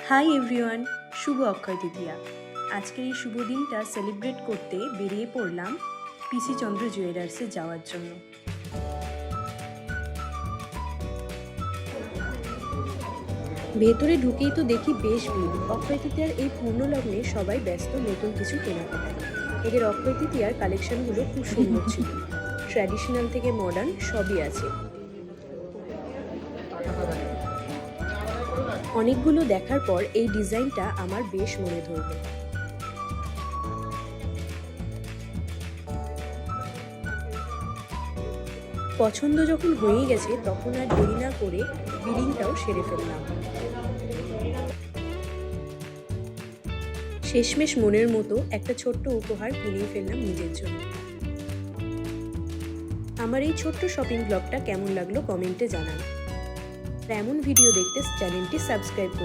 Hi everyone, শুভ অক্ষয় তৃতীয়া। আজকের এই শুভ দিনটা সেলিব্রেট করতে বেরিয়ে পড়লাম পিসি চন্দ্র জুয়েলার্সে যাওয়ার জন্য। ভেতরে ঢুকেই তো দেখি বেশ ভিড়। অক্ষয় তৃতীয়ার এই পূর্ণ লগ্নে সবাই ব্যস্ত নতুন কিছু কেনাকাটায়। এদের অক্ষয় তৃতীয়ার কালেকশনগুলো খুব সুন্দর ছিল, ট্র্যাডিশনাল থেকে মডার্ন সবই আছে। অনেকগুলো দেখার পর এই ডিজাইনটা আমার বেশ মনে ধরল। পছন্দ যখন হয়ে গেছে তখন আর দেরি না করে বিলিংটাও সেরে ফেললাম। শেষমেশ মনের মতো একটা ছোট্ট উপহার কিনে ফেললাম নিজের জন্য। আমার এই ছোট্ট শপিং ব্লগটা কেমন লাগলো কমেন্টে জানান। এমন ভিডিও দেখতে চ্যানেলটি সাবস্ক্রাইব করুন।